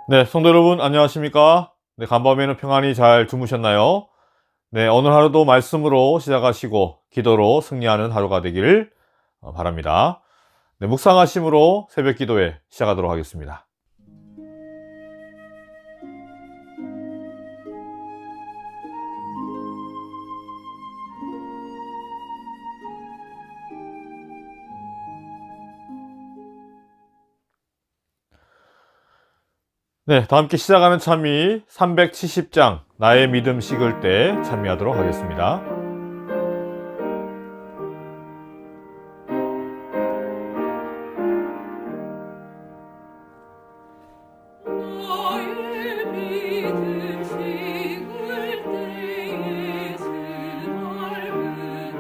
네, 성도 여러분 안녕하십니까? 네, 간밤에는 평안히 잘 주무셨나요? 네, 오늘 하루도 말씀으로 시작하시고 기도로 승리하는 하루가 되길 바랍니다. 네, 묵상하심으로 새벽 기도회 시작하도록 하겠습니다. 네, 다 함께 시작하는 참이 370장 나의 믿음 식을 때 참여하도록 하겠습니다. 나의 믿음 식을 때에 주날 붙드네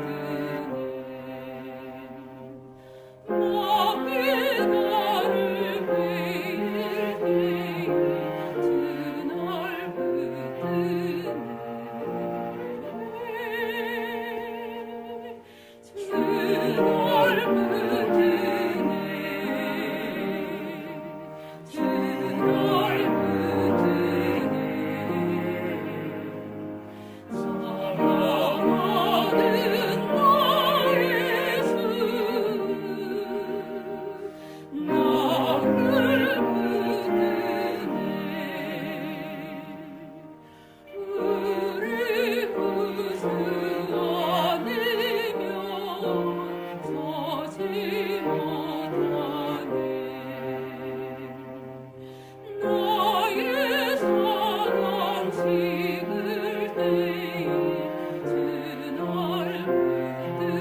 나의 나를 베일 때에 주날 붙드네 주날 붙드네 주날 붙드네 사랑하는 나의 주 나를 붙드네 우리 구주 안이며 서지 못하네 나의 사랑 식을 때에 주날 붙드네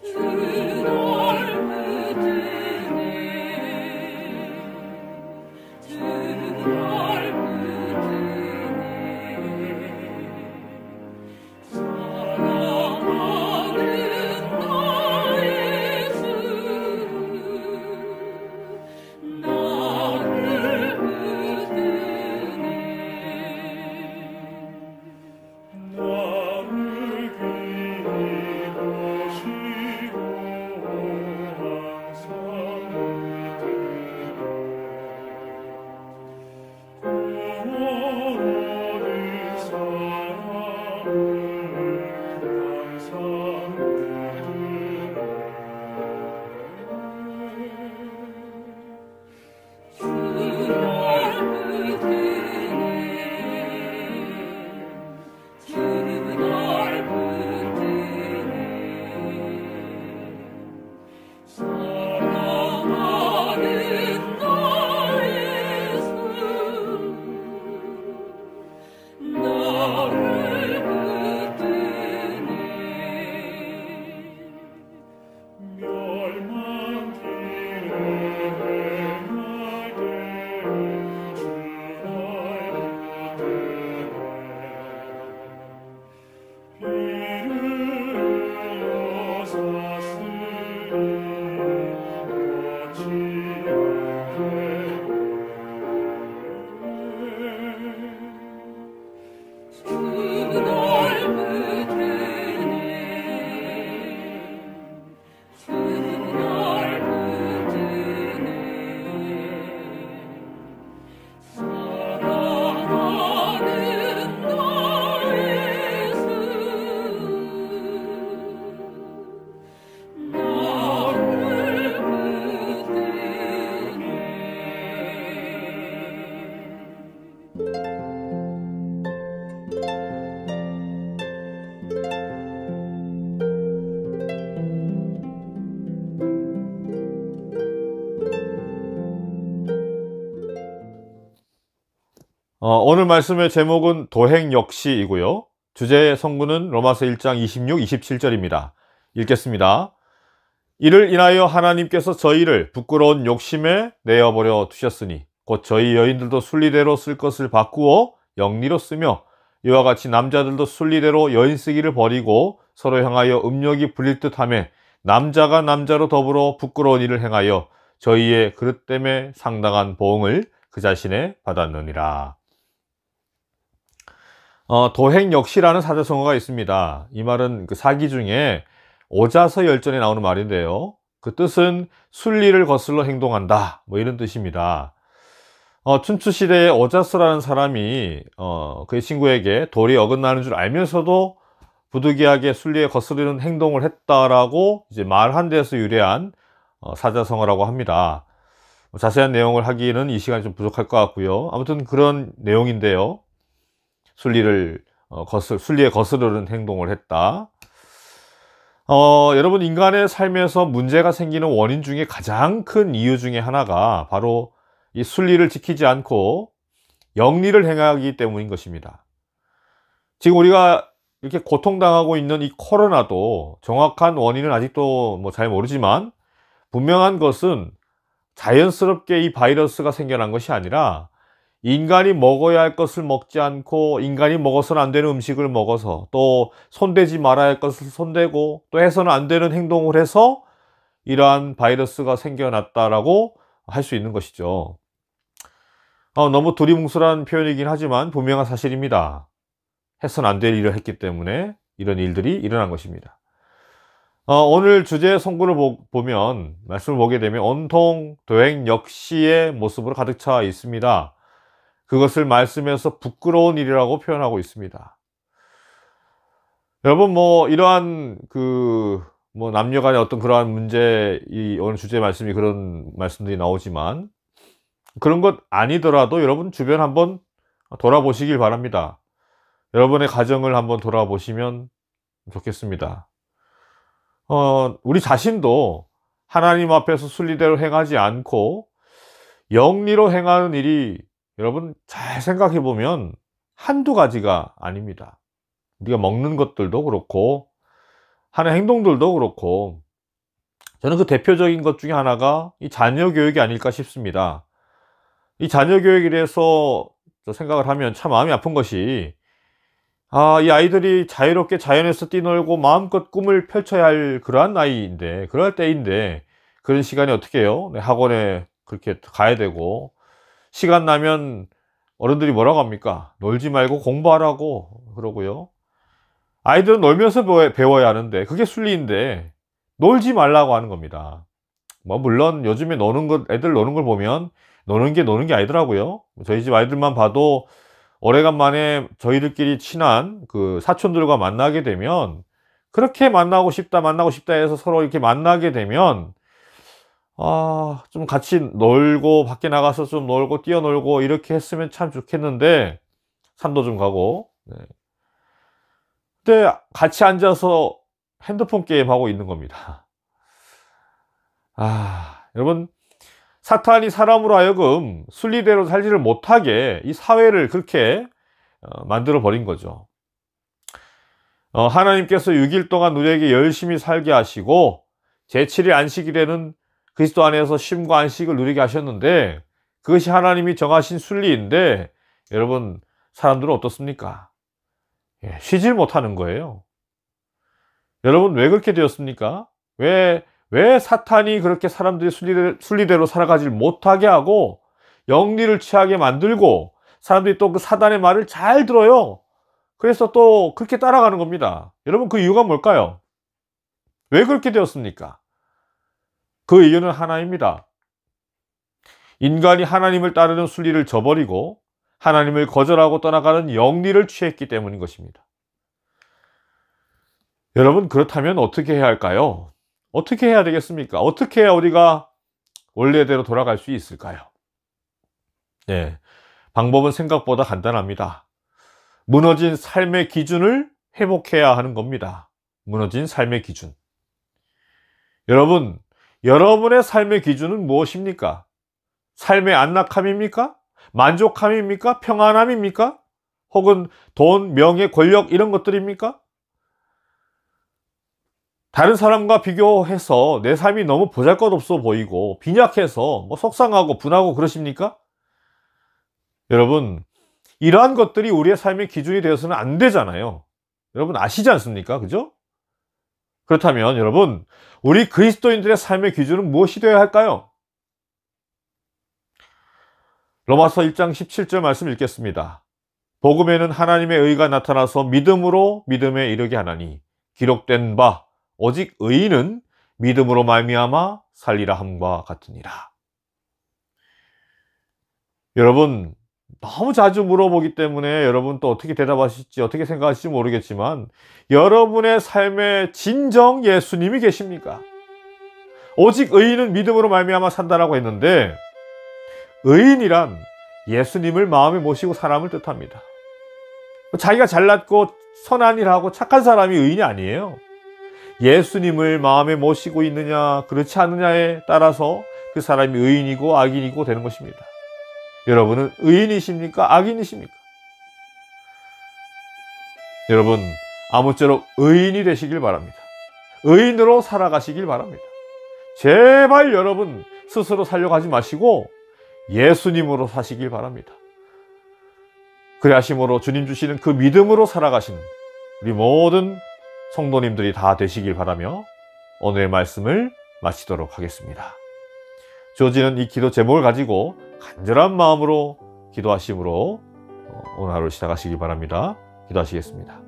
주날 붙드네 주날 붙드네 사랑하는 나의 주 나를 붙드네 나를 기다시고 항상 영원히 사랑을 항상 주날 붙드네 주날 붙드네 사랑하는 나의 주 나를 붙드네 멸망길에 행할 때 주날 붙드네 피를 흘려 샀으니 어찌 주날 붙드네 주날 붙드네 사랑하는 나의 주 나를 붙드네 오늘 말씀의 제목은 도행 역시이고요. 주제의 성구는 로마서 1장 26, 27절입니다. 읽겠습니다. 이를 인하여 하나님께서 저희를 부끄러운 욕심에 내어버려 두셨으니 곧 저희 여인들도 순리대로 쓸 것을 바꾸어 영리로 쓰며 이와 같이 남자들도 순리대로 여인 쓰기를 버리고 서로 향하여 음욕이 불릴 듯하며 남자가 남자로 더불어 부끄러운 일을 행하여 저희의 그릇됨에 상당한 보응을 그 자신에 받았느니라. 도행 역시라는 사자성어가 있습니다. 이 말은 그 사기 중에 오자서 열전에 나오는 말인데요. 그 뜻은 순리를 거슬러 행동한다, 뭐 이런 뜻입니다. 춘추시대에 오자스라는 사람이 그의 친구에게 도리 어긋나는 줄 알면서도 부득이하게 순리에 거스르는 행동을 했다라고 이제 말한 데서 유래한 사자성어라고 합니다. 자세한 내용을 하기는 이 시간이 좀 부족할 것 같고요. 아무튼 그런 내용인데요. 순리에 거스르는 행동을 했다. 여러분, 인간의 삶에서 문제가 생기는 원인 중에 가장 큰 이유 중에 하나가 바로 이 순리를 지키지 않고 영리를 행하기 때문인 것입니다. 지금 우리가 이렇게 고통당하고 있는 이 코로나도 정확한 원인은 아직도 뭐 잘 모르지만, 분명한 것은 자연스럽게 이 바이러스가 생겨난 것이 아니라 인간이 먹어야 할 것을 먹지 않고 인간이 먹어서는 안 되는 음식을 먹어서, 또 손대지 말아야 할 것을 손대고, 또 해서는 안 되는 행동을 해서 이러한 바이러스가 생겨났다라고 할 수 있는 것이죠. 너무 두리뭉술한 표현이긴 하지만 분명한 사실입니다. 해서는 안 될 일을 했기 때문에 이런 일들이 일어난 것입니다. 오늘 주제 성구를 보면, 말씀을 보게 되면 온통 도행역시의 모습으로 가득 차 있습니다. 그것을 말씀에서 부끄러운 일이라고 표현하고 있습니다. 여러분, 뭐 이러한 뭐 남녀 간의 어떤 그러한 문제, 이 오늘 주제 말씀이 그런 말씀들이 나오지만, 그런 것 아니더라도 여러분 주변 한번 돌아보시길 바랍니다. 여러분의 가정을 한번 돌아보시면 좋겠습니다. 우리 자신도 하나님 앞에서 순리대로 행하지 않고 영리로 행하는 일이, 여러분 잘 생각해 보면 한두 가지가 아닙니다. 우리가 먹는 것들도 그렇고 하는 행동들도 그렇고, 저는 그 대표적인 것 중에 하나가 이 자녀 교육이 아닐까 싶습니다. 이 자녀 교육에 대해서 생각을 하면 참 마음이 아픈 것이, 이 아이들이 자유롭게 자연에서 뛰놀고 마음껏 꿈을 펼쳐야 할 그러한 나이인데, 그럴 때인데, 그런 시간에 어떻게 해요? 학원에 그렇게 가야 되고, 시간 나면 어른들이 뭐라고 합니까? 놀지 말고 공부하라고 그러고요. 아이들은 놀면서 배워야 하는데, 그게 순리인데 놀지 말라고 하는 겁니다. 뭐 물론 요즘에 애들 노는 걸 보면 노는 게 아니더라고요. 저희 집 아이들만 봐도 오래간만에 저희들끼리 친한 그 사촌들과 만나게 되면, 그렇게 만나고 싶다 해서 서로 이렇게 만나게 되면 좀 같이 놀고 밖에 나가서 좀 놀고 뛰어놀고 이렇게 했으면 참 좋겠는데, 산도 좀 가고. 네. 근데 같이 앉아서 핸드폰 게임 하고 있는 겁니다. 여러분, 사탄이 사람으로 하여금 순리대로 살지를 못하게 이 사회를 그렇게 만들어 버린 거죠. 하나님께서 6일 동안 우리에게 열심히 살게 하시고 제7일 안식일에는 그리스도 안에서 쉼과 안식을 누리게 하셨는데, 그것이 하나님이 정하신 순리인데, 여러분 사람들은 어떻습니까? 쉬질 못하는 거예요. 여러분, 왜 그렇게 되었습니까? 왜 사탄이 그렇게 사람들이 순리대로 살아가질 못하게 하고 영리를 취하게 만들고, 사람들이 또 그 사단의 말을 잘 들어요. 그래서 또 그렇게 따라가는 겁니다. 여러분, 그 이유가 뭘까요? 왜 그렇게 되었습니까? 그 이유는 하나입니다. 인간이 하나님을 따르는 순리를 저버리고 하나님을 거절하고 떠나가는 영리를 취했기 때문인 것입니다. 여러분, 그렇다면 어떻게 해야 할까요? 어떻게 해야 되겠습니까? 어떻게 해야 우리가 원래대로 돌아갈 수 있을까요? 네, 방법은 생각보다 간단합니다. 무너진 삶의 기준을 회복해야 하는 겁니다. 무너진 삶의 기준. 여러분, 여러분의 삶의 기준은 무엇입니까? 삶의 안락함입니까? 만족함입니까? 평안함입니까? 혹은 돈, 명예, 권력 이런 것들입니까? 다른 사람과 비교해서 내 삶이 너무 보잘것없어 보이고 빈약해서 뭐 속상하고 분하고 그러십니까? 여러분, 이러한 것들이 우리의 삶의 기준이 되어서는 안 되잖아요. 여러분 아시지 않습니까? 그죠? 그렇다면 여러분, 우리 그리스도인들의 삶의 기준은 무엇이 되어야 할까요? 로마서 1장 17절 말씀 읽겠습니다. 복음에는 하나님의 의가 나타나서 믿음으로 믿음에 이르게 하나니, 기록된 바 오직 의인은 믿음으로 말미암아 살리라 함과 같으니라. 여러분, 너무 자주 물어보기 때문에 여러분 또 어떻게 대답하실지 어떻게 생각하실지 모르겠지만, 여러분의 삶에 진정 예수님이 계십니까? 오직 의인은 믿음으로 말미암아 산다라고 했는데, 의인이란 예수님을 마음에 모시고 사람을 뜻합니다. 자기가 잘났고 선한 일하고 착한 사람이 의인이 아니에요. 예수님을 마음에 모시고 있느냐 그렇지 않느냐에 따라서 그 사람이 의인이고 악인이고 되는 것입니다. 여러분은 의인이십니까? 악인이십니까? 여러분, 아무쪼록 의인이 되시길 바랍니다. 의인으로 살아가시길 바랍니다. 제발 여러분 스스로 살려가지 마시고 예수님으로 사시길 바랍니다. 그리하심으로 주님 주시는 그 믿음으로 살아가시는 우리 모든 성도님들이 다 되시길 바라며 오늘의 말씀을 마치도록 하겠습니다. 주어지는 이 기도 제목을 가지고 간절한 마음으로 기도하심으로 오늘 하루 시작하시기 바랍니다. 기도하시겠습니다.